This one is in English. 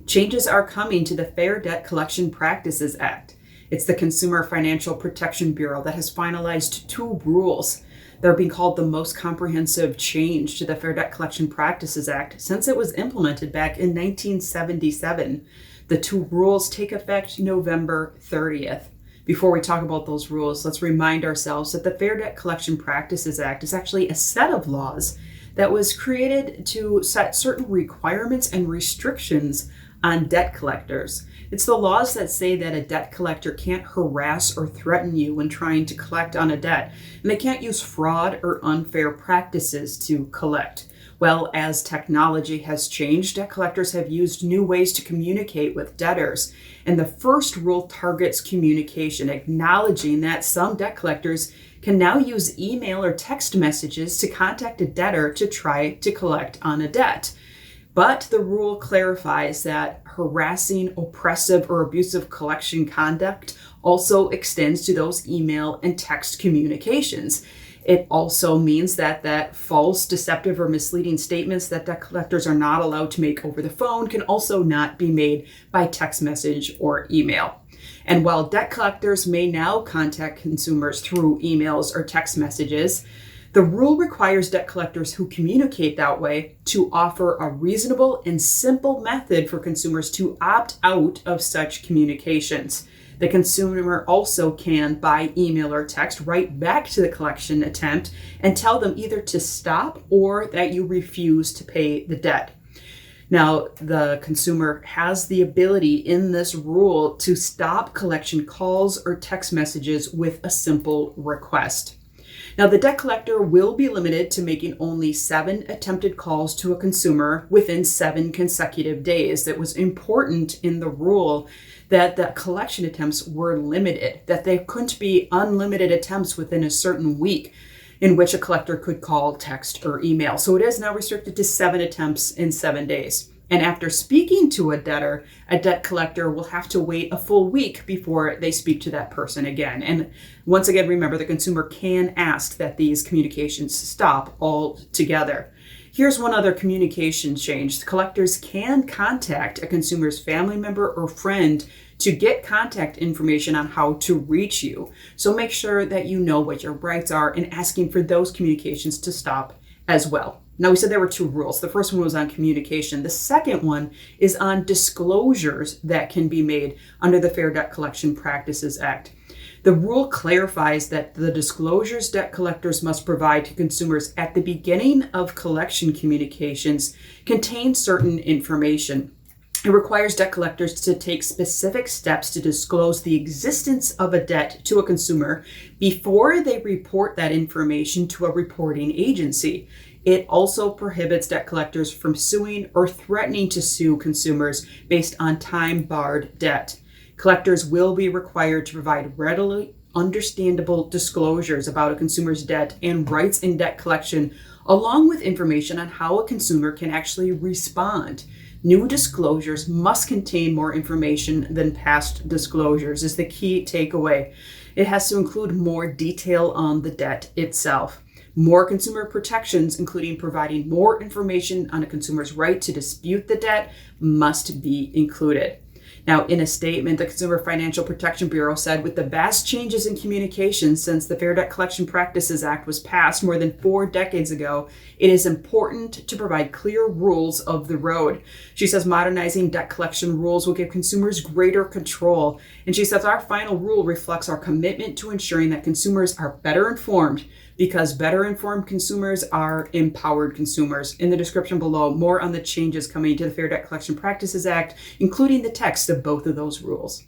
Changes are coming to the Fair Debt Collection Practices Act. It's the Consumer Financial Protection Bureau that has finalized 2 rules. They're being called the most comprehensive change to the Fair Debt Collection Practices Act since it was implemented back in 1977. The 2 rules take effect November 30th. Before we talk about those rules, let's remind ourselves that the Fair Debt Collection Practices Act is actually a set of laws that was created to set certain requirements and restrictions on debt collectors. It's the laws that say that a debt collector can't harass or threaten you when trying to collect on a debt, and they can't use fraud or unfair practices to collect. Well, as technology has changed, debt collectors have used new ways to communicate with debtors. And the first rule targets communication, acknowledging that some debt collectors can now use email or text messages to contact a debtor to try to collect on a debt. But the rule clarifies that harassing, oppressive, or abusive collection conduct also extends to those email and text communications. It also means that false, deceptive, or misleading statements that debt collectors are not allowed to make over the phone can also not be made by text message or email. And while debt collectors may now contact consumers through emails or text messages, the rule requires debt collectors who communicate that way to offer a reasonable and simple method for consumers to opt out of such communications. The consumer also can, by email or text, write back to the collection attempt and tell them either to stop or that you refuse to pay the debt. Now, the consumer has the ability in this rule to stop collection calls or text messages with a simple request. Now, the debt collector will be limited to making only 7 attempted calls to a consumer within 7 consecutive days. It was important in the rule that the collection attempts were limited, that there couldn't be unlimited attempts within a certain week in which a collector could call, text, or email. So it is now restricted to 7 attempts in 7 days. And after speaking to a debtor, a debt collector will have to wait a full week before they speak to that person again. And once again, remember, the consumer can ask that these communications stop altogether. Here's one other communication change. Collectors can contact a consumer's family member or friend to get contact information on how to reach you. So make sure that you know what your rights are and asking for those communications to stop as well. Now, we said there were 2 rules. The first one was on communication. The second one is on disclosures that can be made under the Fair Debt Collection Practices Act. The rule clarifies that the disclosures debt collectors must provide to consumers at the beginning of collection communications contain certain information. It requires debt collectors to take specific steps to disclose the existence of a debt to a consumer before they report that information to a reporting agency. It also prohibits debt collectors from suing or threatening to sue consumers based on time-barred debt. Collectors will be required to provide readily understandable disclosures about a consumer's debt and rights in debt collection, along with information on how a consumer can actually respond. New disclosures must contain more information than past disclosures is the key takeaway. It has to include more detail on the debt itself. More consumer protections, including providing more information on a consumer's right to dispute the debt, must be included. Now, in a statement, the Consumer Financial Protection Bureau said, with the vast changes in communication since the Fair Debt Collection Practices Act was passed more than 4 decades ago, it is important to provide clear rules of the road. She says modernizing debt collection rules will give consumers greater control. And she says our final rule reflects our commitment to ensuring that consumers are better informed, because better informed consumers are empowered consumers. In the description below, more on the changes coming to the Fair Debt Collection Practices Act, including the text of both of those rules.